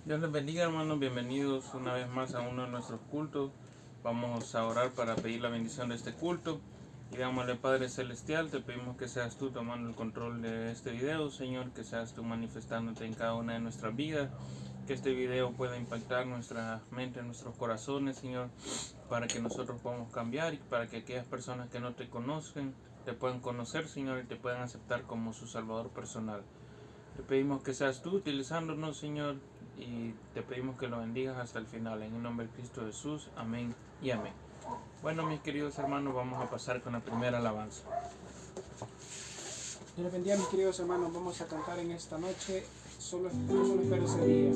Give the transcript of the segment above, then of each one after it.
Dios les bendiga, hermanos. Bienvenidos una vez más a uno de nuestros cultos. Vamos a orar para pedir la bendición de este culto. Y digámosle, Padre Celestial, te pedimos que seas tú tomando el control de este video, Señor, que seas tú manifestándote en cada una de nuestras vidas, que este video pueda impactar nuestra mente, nuestros corazones, Señor, para que nosotros podamos cambiar y para que aquellas personas que no te conozcan te puedan conocer, Señor, y te puedan aceptar como su Salvador personal. Te pedimos que seas tú utilizándonos, Señor, y te pedimos que lo bendigas hasta el final. En el nombre de Cristo Jesús. Amén y amén. Bueno, mis queridos hermanos, vamos a pasar con la primera alabanza. Dios les bendiga, mis queridos hermanos. Vamos a cantar en esta noche. Solo espero ese día.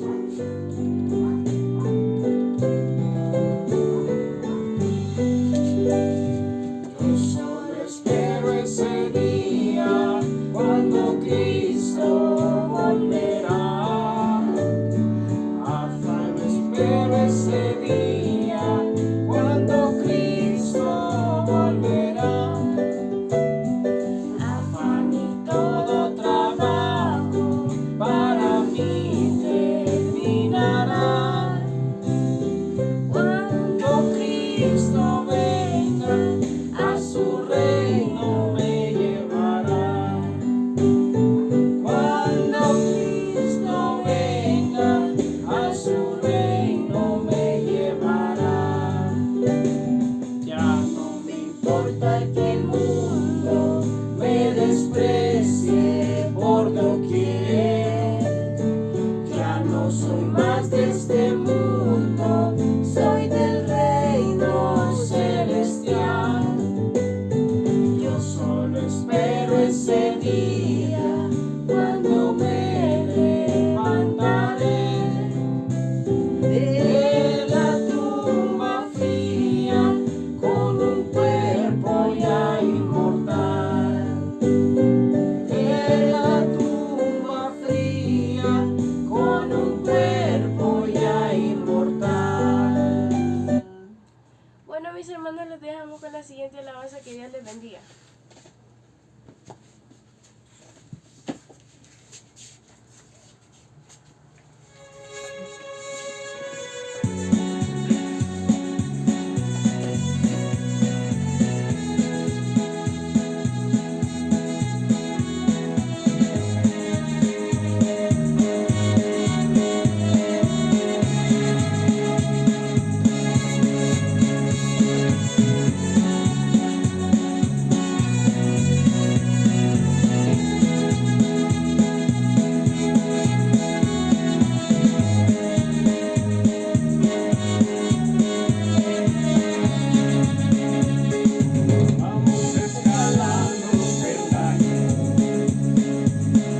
Yo solo espero ese día cuando Cristo volverá. Afán espero ese día cuando Cristo volverá. Afán y todo trabajo para mí terminará. Cuando Cristo venga, a su reino me llevará. Cuando Cristo venga, a su reino me llevará. Ya no me importa que el mundo me desprecie por doquier. Ya no soy más de este mundo, soy del reino celestial. Yo solo espero ese día cuando me levantaré de la tumba fría con un cuerpo ya inmortal. De la tumba fría con un cuerpo ya inmortal. Bueno, mis hermanos, les dejamos con la siguiente alabanza. Que Dios les bendiga. Vamos escalando peldaños,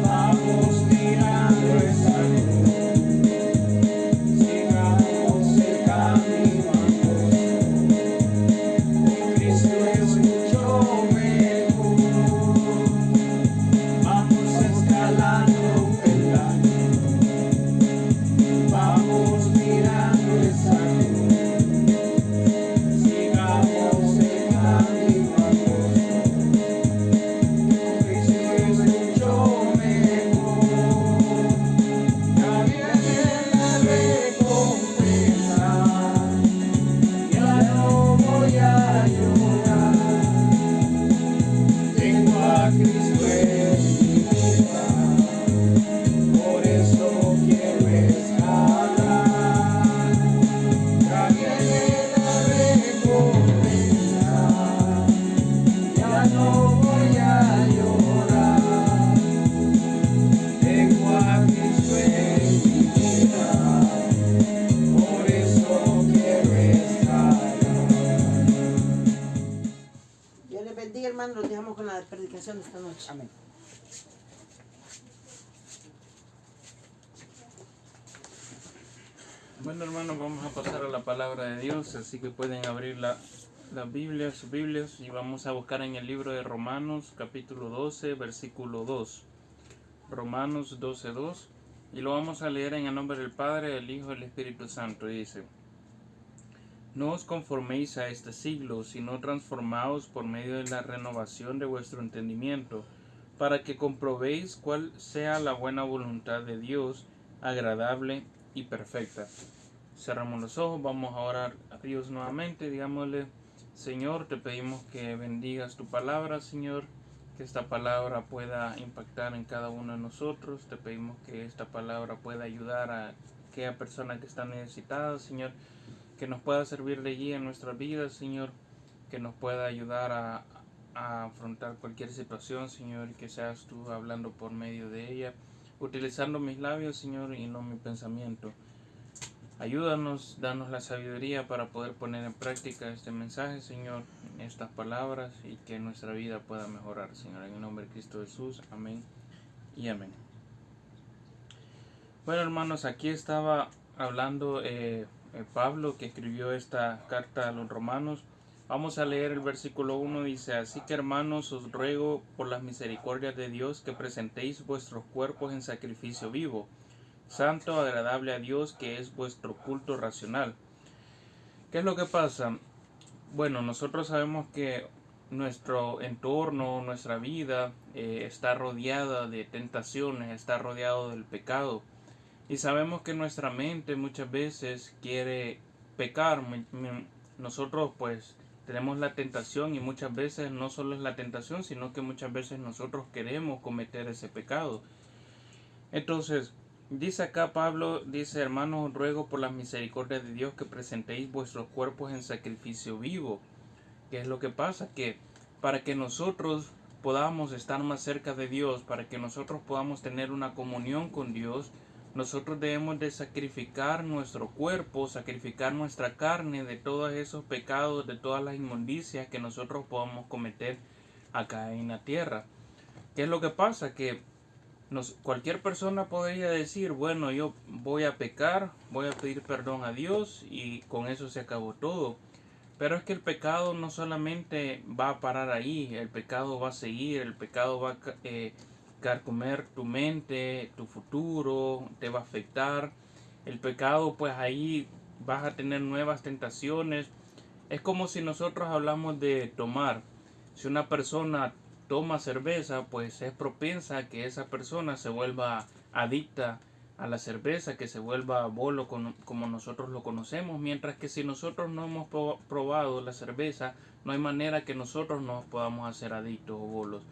vamos mirando esa cruz, sigamos el camino angosto, con Cristo es mucho mejor. Vamos escalando peldaños, vamos mirando esa cruz, sigamos el camino angosto, con Cristo es mucho mejor. Ya viene la recompensa, ya no voy a llorar. Tengo a Cristo en mi vida, por eso quiero escalar. Ya viene la recompensa, ya no voy a llorar. Tengo a Cristo en mi vida, por eso quiero escalar. Dios les bendiga, hermanos. Los dejamos con la predicación de esta noche. Amén. Bueno, hermanos, vamos a pasar a la palabra de Dios, así que pueden abrir las Biblias, sus Biblias, y vamos a buscar en el libro de Romanos, capítulo 12, versículo 2. Romanos 12, 2. Y lo vamos a leer en el nombre del Padre, del Hijo y del Espíritu Santo. Y dice: No os conforméis a este siglo, sino transformaos por medio de la renovación de vuestro entendimiento, para que comprobéis cuál sea la buena voluntad de Dios, agradable y perfecta. Cerramos los ojos, vamos a orar a Dios nuevamente, digámosle: Señor, te pedimos que bendigas tu palabra, Señor, que esta palabra pueda impactar en cada uno de nosotros. Te pedimos que esta palabra pueda ayudar a aquella persona que está necesitada, Señor, que nos pueda servir de guía en nuestras vidas, Señor, que nos pueda ayudar a afrontar cualquier situación, Señor, y que seas tú hablando por medio de ella, utilizando mis labios, Señor, y no mi pensamiento. Ayúdanos, danos la sabiduría para poder poner en práctica este mensaje, Señor, estas palabras, y que nuestra vida pueda mejorar, Señor. En el nombre de Cristo Jesús, amén y amén. Bueno, hermanos, aquí estaba hablando Pablo, que escribió esta carta a los romanos. Vamos a leer el versículo 1, dice: Así que, hermanos, os ruego por las misericordias de Dios que presentéis vuestros cuerpos en sacrificio vivo, santo, agradable a Dios, que es vuestro culto racional. ¿Qué es lo que pasa? Bueno, nosotros sabemos que nuestro entorno, nuestra vida está rodeada de tentaciones, está rodeado del pecado. Y sabemos que nuestra mente muchas veces quiere pecar. Nosotros pues tenemos la tentación, y muchas veces no solo es la tentación, sino que muchas veces nosotros queremos cometer ese pecado. Entonces, dice acá Pablo, dice: hermanos, ruego por las misericordias de Dios que presentéis vuestros cuerpos en sacrificio vivo. ¿Qué es lo que pasa? Que para que nosotros podamos estar más cerca de Dios, para que nosotros podamos tener una comunión con Dios, nosotros debemos de sacrificar nuestro cuerpo, sacrificar nuestra carne de todos esos pecados, de todas las inmundicias que nosotros podamos cometer acá en la tierra. ¿Qué es lo que pasa? Que cualquier persona podría decir: bueno, yo voy a pecar, voy a pedir perdón a Dios y con eso se acabó todo. Pero es que el pecado no solamente va a parar ahí, el pecado va a seguir, el pecado va a carcomer tu mente, tu futuro, te va a afectar. El pecado, pues ahí vas a tener nuevas tentaciones. Es como si nosotros hablamos de tomar. Si una persona toma cerveza, pues es propensa a que esa persona se vuelva adicta a la cerveza, que se vuelva bolo como nosotros lo conocemos, mientras que si nosotros no hemos probado la cerveza, no hay manera que nosotros nos podamos hacer adictos o bolos.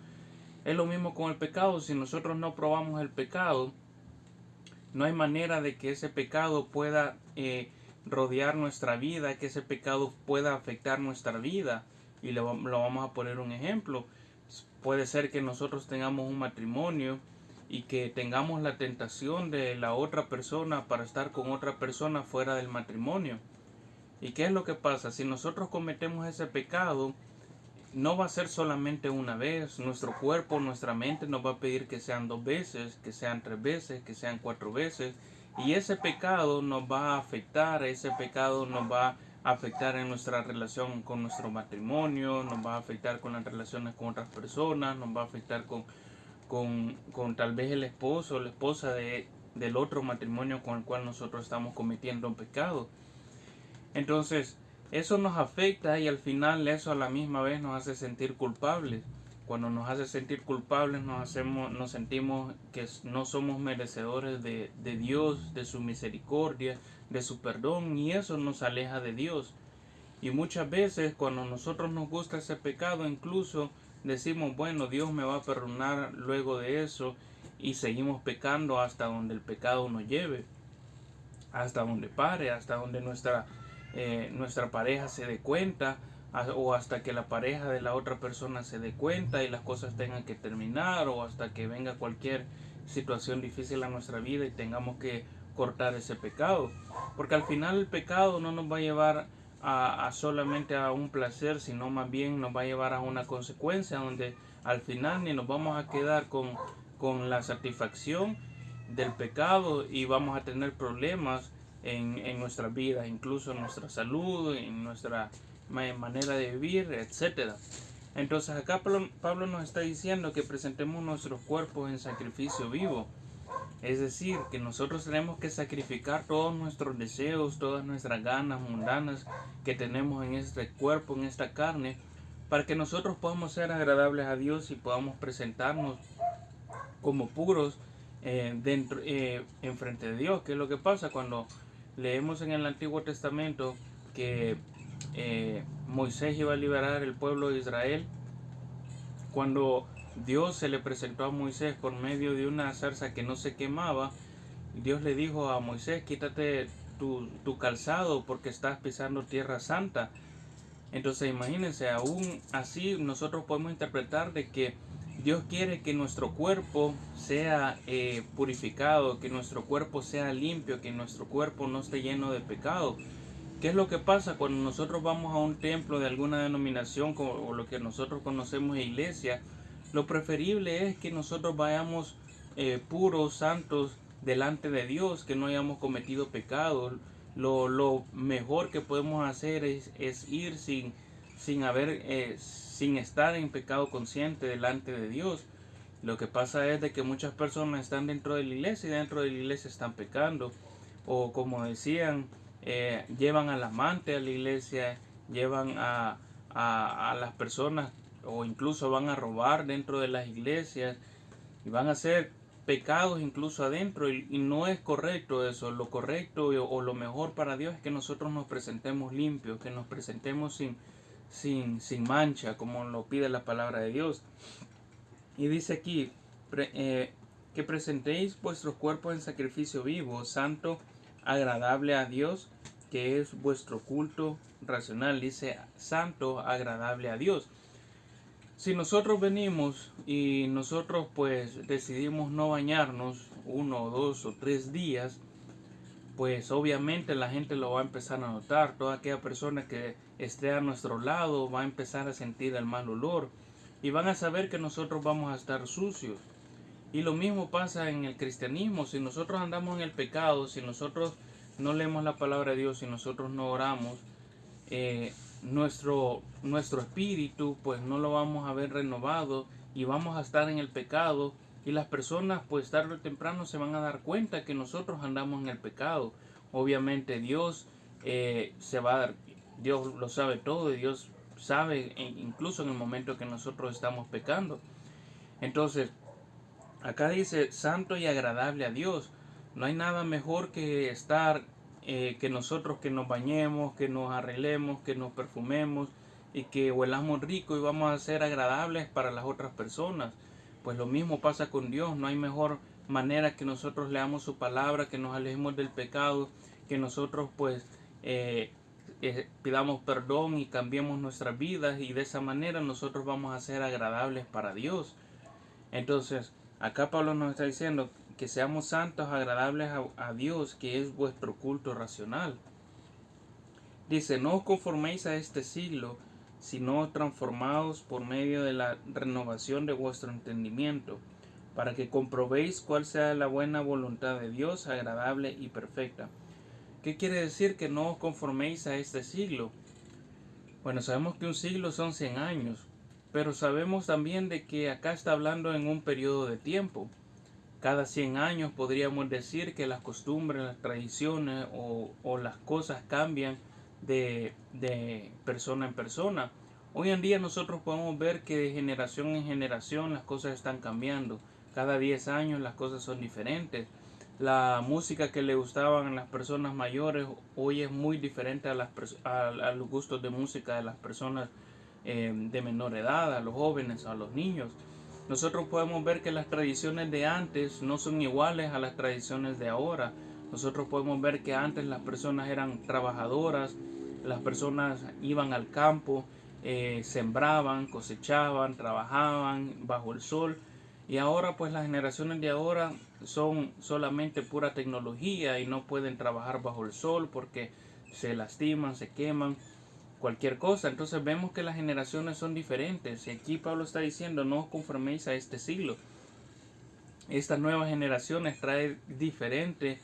Es lo mismo con el pecado. Si nosotros no probamos el pecado, no hay manera de que ese pecado pueda rodear nuestra vida, que ese pecado pueda afectar nuestra vida. Y lo vamos a poner un ejemplo. Puede ser que nosotros tengamos un matrimonio y que tengamos la tentación de la otra persona para estar con otra persona fuera del matrimonio. ¿Y qué es lo que pasa? Si nosotros cometemos ese pecado, no va a ser solamente una vez. Nuestro cuerpo, nuestra mente nos va a pedir que sean 2 veces, que sean 3 veces, que sean 4 veces. Y ese pecado nos va a afectar, ese pecado nos va a afectar en nuestra relación con nuestro matrimonio, nos va a afectar con las relaciones con otras personas, nos va a afectar con tal vez el esposo o la esposa del otro matrimonio con el cual nosotros estamos cometiendo un pecado. Entonces, eso nos afecta, y al final eso a la misma vez nos hace sentir culpables. Cuando nos hace sentir culpables nos sentimos que no somos merecedores de Dios, de su misericordia, de su perdón, y eso nos aleja de Dios. Y muchas veces cuando a nosotros nos gusta ese pecado, incluso decimos: bueno, Dios me va a perdonar luego de eso, y seguimos pecando hasta donde el pecado nos lleve, hasta donde pare, hasta donde nuestra pareja se dé cuenta, o hasta que la pareja de la otra persona se dé cuenta y las cosas tengan que terminar, o hasta que venga cualquier situación difícil a nuestra vida y tengamos que cortar ese pecado. Porque al final el pecado no nos va a llevar a solamente a un placer, sino más bien nos va a llevar a una consecuencia donde al final ni nos vamos a quedar con la satisfacción del pecado, y vamos a tener problemas en nuestra vida, incluso en nuestra salud, en nuestra manera de vivir, etc. Entonces acá Pablo nos está diciendo que presentemos nuestros cuerpos en sacrificio vivo. Es decir, que nosotros tenemos que sacrificar todos nuestros deseos, todas nuestras ganas mundanas que tenemos en este cuerpo, en esta carne, para que nosotros podamos ser agradables a Dios y podamos presentarnos como puros enfrente de Dios. ¿Qué es lo que pasa cuando leemos en el Antiguo Testamento que Moisés iba a liberar el pueblo de Israel? Cuando Dios se le presentó a Moisés por medio de una zarza que no se quemaba, Dios le dijo a Moisés: quítate tu calzado porque estás pisando tierra santa. Entonces imagínense, aún así nosotros podemos interpretar de que Dios quiere que nuestro cuerpo sea purificado, que nuestro cuerpo sea limpio, que nuestro cuerpo no esté lleno de pecado. ¿Qué es lo que pasa cuando nosotros vamos a un templo de alguna denominación o lo que nosotros conocemos iglesia? Lo preferible es que nosotros vayamos puros, santos delante de Dios, que no hayamos cometido pecados. Lo mejor que podemos hacer es ir sin estar en pecado consciente delante de Dios. Lo que pasa es de que muchas personas están dentro de la iglesia y dentro de la iglesia están pecando. O como decían, llevan al amante a la iglesia, llevan a las personas, o incluso van a robar dentro de las iglesias y van a hacer pecados incluso adentro, y no es correcto eso. Lo correcto o lo mejor para Dios es que nosotros nos presentemos limpios, que nos presentemos sin mancha, como lo pide la palabra de Dios. Y dice aquí que presentéis vuestros cuerpos en sacrificio vivo, santo, agradable a Dios, que es vuestro culto racional. Dice santo, agradable a Dios. Si nosotros venimos y nosotros pues decidimos no bañarnos 1, 2 o 3 días, pues obviamente la gente lo va a empezar a notar. Toda aquella persona que esté a nuestro lado va a empezar a sentir el mal olor y van a saber que nosotros vamos a estar sucios. Y lo mismo pasa en el cristianismo. Si nosotros andamos en el pecado, si nosotros no leemos la palabra de Dios, si nosotros no oramos, nuestro espíritu pues no lo vamos a ver renovado y vamos a estar en el pecado, y las personas pues tarde o temprano se van a dar cuenta que nosotros andamos en el pecado. Obviamente Dios se va a dar, Dios lo sabe todo, y Dios sabe incluso en el momento que nosotros estamos pecando. Entonces acá dice santo y agradable a Dios. No hay nada mejor que estar que nosotros que nos bañemos, que nos arreglemos, que nos perfumemos y que huelamos rico y vamos a ser agradables para las otras personas. Pues lo mismo pasa con Dios. No hay mejor manera que nosotros leamos su palabra, que nos alejemos del pecado, que nosotros pues pidamos perdón y cambiemos nuestras vidas, y de esa manera nosotros vamos a ser agradables para Dios. Entonces acá Pablo nos está diciendo que seamos santos, agradables a Dios, que es vuestro culto racional. Dice: no os conforméis a este siglo, sino transformaos por medio de la renovación de vuestro entendimiento, para que comprobéis cuál sea la buena voluntad de Dios, agradable y perfecta. ¿Qué quiere decir que no os conforméis a este siglo? Bueno, sabemos que un siglo son 100 años, pero sabemos también de que acá está hablando en un periodo de tiempo. Cada 100 años podríamos decir que las costumbres, las tradiciones o las cosas cambian de persona en persona. Hoy en día nosotros podemos ver que de generación en generación las cosas están cambiando. Cada 10 años las cosas son diferentes. La música que le gustaban a las personas mayores hoy es muy diferente a los gustos de música de las personas de menor edad, a los jóvenes, a los niños. Nosotros podemos ver que las tradiciones de antes no son iguales a las tradiciones de ahora. Nosotros podemos ver que antes las personas eran trabajadoras, las personas iban al campo, sembraban, cosechaban, trabajaban bajo el sol. Y ahora pues las generaciones de ahora son solamente pura tecnología y no pueden trabajar bajo el sol porque se lastiman, se queman, cualquier cosa. Entonces vemos que las generaciones son diferentes, y aquí Pablo está diciendo: no os conforméis a este siglo. Estas nuevas generaciones traen diferentes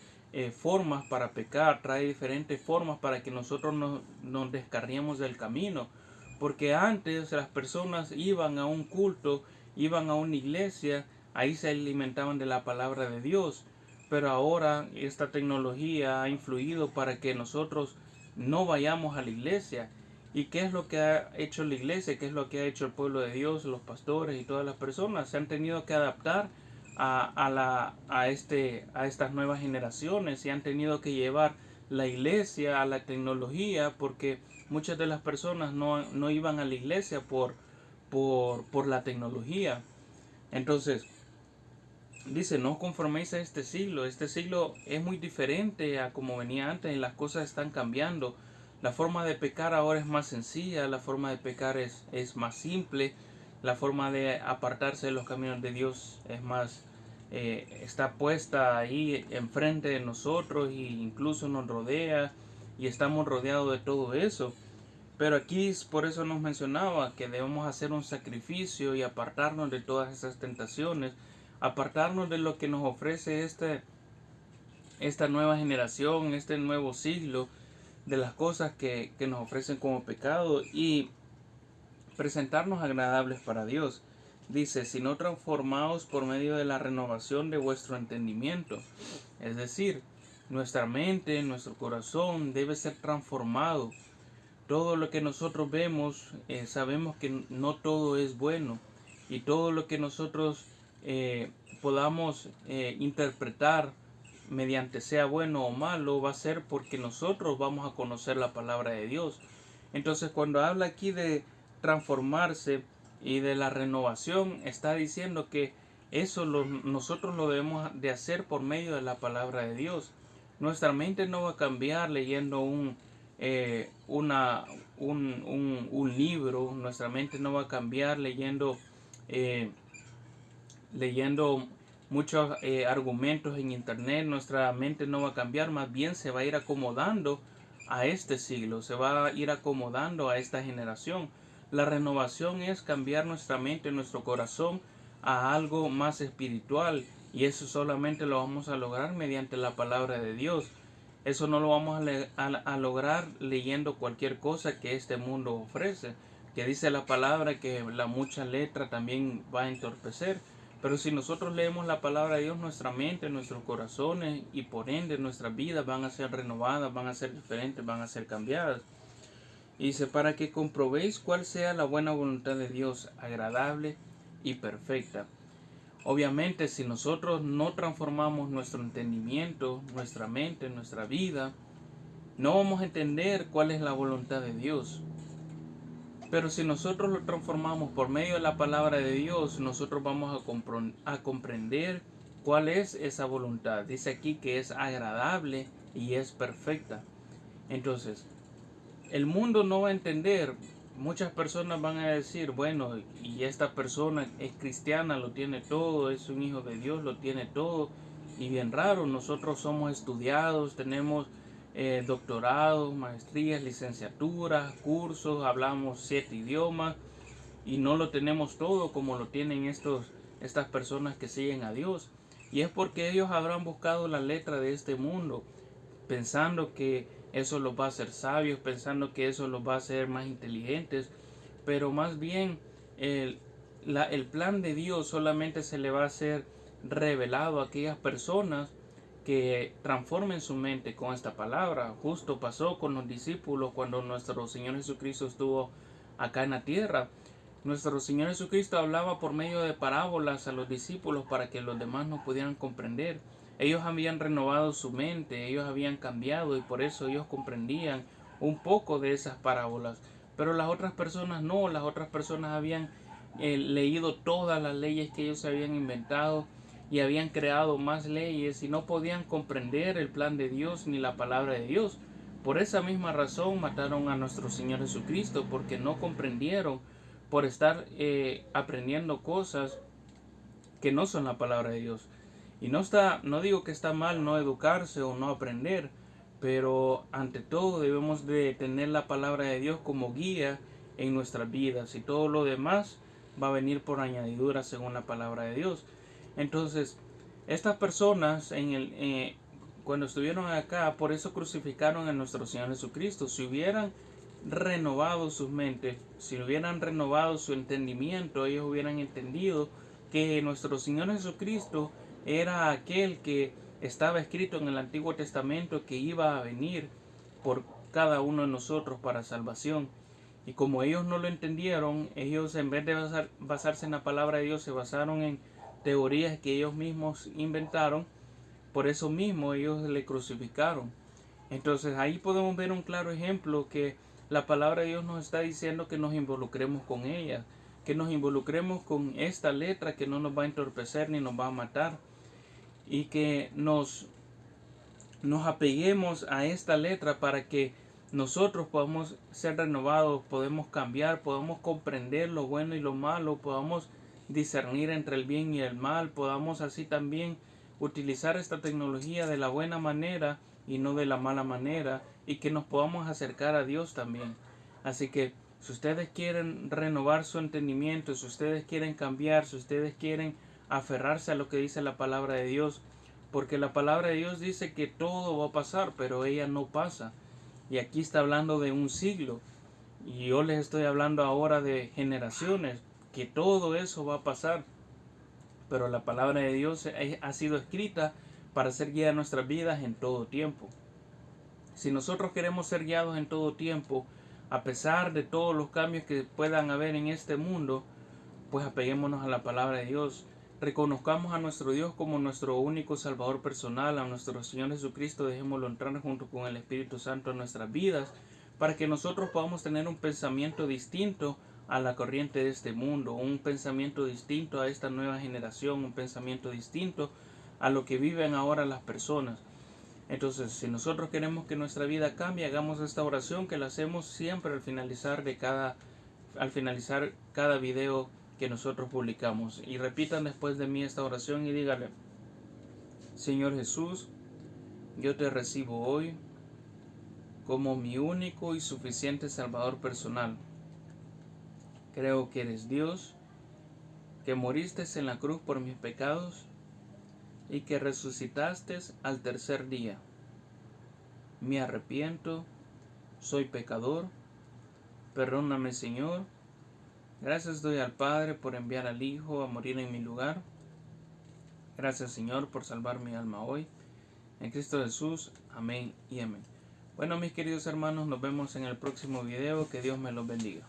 formas para pecar, trae diferentes formas para que nosotros nos descarriemos del camino, porque antes las personas iban a un culto, iban a una iglesia, ahí se alimentaban de la palabra de Dios, pero ahora esta tecnología ha influido para que nosotros no vayamos a la iglesia. ¿Y qué es lo que ha hecho la iglesia? ¿Qué es lo que ha hecho el pueblo de Dios, los pastores y todas las personas? Se han tenido que adaptar a estas nuevas generaciones y han tenido que llevar la iglesia a la tecnología porque muchas de las personas no iban a la iglesia por la tecnología. Entonces, dice, no os conforméis a este siglo. Este siglo es muy diferente a como venía antes y las cosas están cambiando. La forma de pecar ahora es más sencilla, la forma de pecar es más simple, la forma de apartarse de los caminos de Dios es más, está puesta ahí enfrente de nosotros e incluso nos rodea y estamos rodeados de todo eso. Pero aquí por eso nos mencionaba que debemos hacer un sacrificio y apartarnos de todas esas tentaciones, apartarnos de lo que nos ofrece esta nueva generación, este nuevo siglo, de las cosas que nos ofrecen como pecado y presentarnos agradables para Dios. Dice, si no transformaos por medio de la renovación de vuestro entendimiento. Es decir, nuestra mente, nuestro corazón debe ser transformado. Todo lo que nosotros vemos, sabemos que no todo es bueno. Y todo lo que nosotros podamos interpretar mediante sea bueno o malo, va a ser porque nosotros vamos a conocer la palabra de Dios. Entonces, cuando habla aquí de transformarse y de la renovación, está diciendo que eso nosotros lo debemos de hacer por medio de la palabra de Dios. Nuestra mente no va a cambiar leyendo un libro. Nuestra mente no va a cambiar leyendo muchos argumentos en internet. Nuestra mente no va a cambiar, más bien se va a ir acomodando a este siglo, se va a ir acomodando a esta generación. La renovación es cambiar nuestra mente, nuestro corazón a algo más espiritual, y eso solamente lo vamos a lograr mediante la palabra de Dios. Eso no lo vamos a lograr leyendo cualquier cosa que este mundo ofrece, que dice la palabra que la mucha letra también va a entorpecer. Pero si nosotros leemos la palabra de Dios, nuestra mente, nuestros corazones y por ende nuestras vidas van a ser renovadas, van a ser diferentes, van a ser cambiadas. Y dice, para que comprobéis cuál sea la buena voluntad de Dios, agradable y perfecta. Obviamente, si nosotros no transformamos nuestro entendimiento, nuestra mente, nuestra vida, no vamos a entender cuál es la voluntad de Dios. Pero si nosotros lo transformamos por medio de la palabra de Dios, nosotros vamos a comprender cuál es esa voluntad. Dice aquí que es agradable y es perfecta. Entonces, el mundo no va a entender. Muchas personas van a decir, bueno, y esta persona es cristiana, lo tiene todo, es un hijo de Dios, lo tiene todo. Y bien raro, nosotros somos estudiados, tenemos doctorados, maestrías, licenciaturas, cursos, hablamos 7 idiomas y no lo tenemos todo como lo tienen estas personas que siguen a Dios. Y es porque ellos habrán buscado la letra de este mundo, pensando que eso los va a hacer sabios, pensando que eso los va a hacer más inteligentes, pero más bien el plan de Dios solamente se le va a ser revelado a aquellas personas que transformen su mente con esta palabra. Justo pasó con los discípulos cuando nuestro Señor Jesucristo estuvo acá en la tierra. Nuestro Señor Jesucristo hablaba por medio de parábolas a los discípulos para que los demás no pudieran comprender. Ellos habían renovado su mente, ellos habían cambiado y por eso ellos comprendían un poco de esas parábolas. Pero las otras personas no, las otras personas habían leído todas las leyes que ellos habían inventado y habían creado más leyes y no podían comprender el plan de Dios ni la palabra de Dios. Por esa misma razón mataron a nuestro Señor Jesucristo, porque no comprendieron, por estar aprendiendo cosas que no son la palabra de Dios. Y no digo que está mal no educarse o no aprender, pero ante todo debemos de tener la palabra de Dios como guía en nuestras vidas, y todo lo demás va a venir por añadidura según la palabra de Dios. Entonces, estas personas cuando estuvieron acá, por eso crucificaron a nuestro Señor Jesucristo. Si hubieran renovado sus mentes, si hubieran renovado su entendimiento, ellos hubieran entendido que nuestro Señor Jesucristo era aquel que estaba escrito en el Antiguo Testamento, que iba a venir por cada uno de nosotros para salvación. Y como ellos no lo entendieron, ellos en vez de basarse en la palabra de Dios, se basaron en teorías que ellos mismos inventaron. Por eso mismo ellos le crucificaron. Entonces ahí podemos ver un claro ejemplo que la palabra de Dios nos está diciendo que nos involucremos con ella, que nos involucremos con esta letra que no nos va a entorpecer ni nos va a matar, y que nos apeguemos a esta letra para que nosotros podamos ser renovados, podemos cambiar, podamos comprender lo bueno y lo malo, podamos discernir entre el bien y el mal, podamos así también utilizar esta tecnología de la buena manera y no de la mala manera, y que nos podamos acercar a Dios también. Así que si ustedes quieren renovar su entendimiento, si ustedes quieren cambiar, si ustedes quieren aferrarse a lo que dice la palabra de Dios, porque la palabra de Dios dice que todo va a pasar, pero ella no pasa. Y aquí está hablando de un siglo, y yo les estoy hablando ahora de generaciones, que todo eso va a pasar. Pero la palabra de Dios ha sido escrita para ser guía de nuestras vidas en todo tiempo. Si nosotros queremos ser guiados en todo tiempo, a pesar de todos los cambios que puedan haber en este mundo, pues apeguémonos a la palabra de Dios. Reconozcamos a nuestro Dios como nuestro único Salvador personal, a nuestro Señor Jesucristo, dejémoslo entrar junto con el Espíritu Santo en nuestras vidas, para que nosotros podamos tener un pensamiento distinto a la corriente de este mundo, un pensamiento distinto a esta nueva generación, un pensamiento distinto a lo que viven ahora las personas. Entonces, si nosotros queremos que nuestra vida cambie, hagamos esta oración que la hacemos siempre al finalizar cada video que nosotros publicamos. Y repitan después de mí esta oración y díganle: Señor Jesús, yo te recibo hoy como mi único y suficiente Salvador personal. Creo que eres Dios, que moriste en la cruz por mis pecados y que resucitaste al tercer día. Me arrepiento, soy pecador, perdóname, Señor. Gracias doy al Padre por enviar al Hijo a morir en mi lugar. Gracias, Señor, por salvar mi alma hoy. En Cristo Jesús, amén y amén. Bueno, mis queridos hermanos, nos vemos en el próximo video. Que Dios me los bendiga.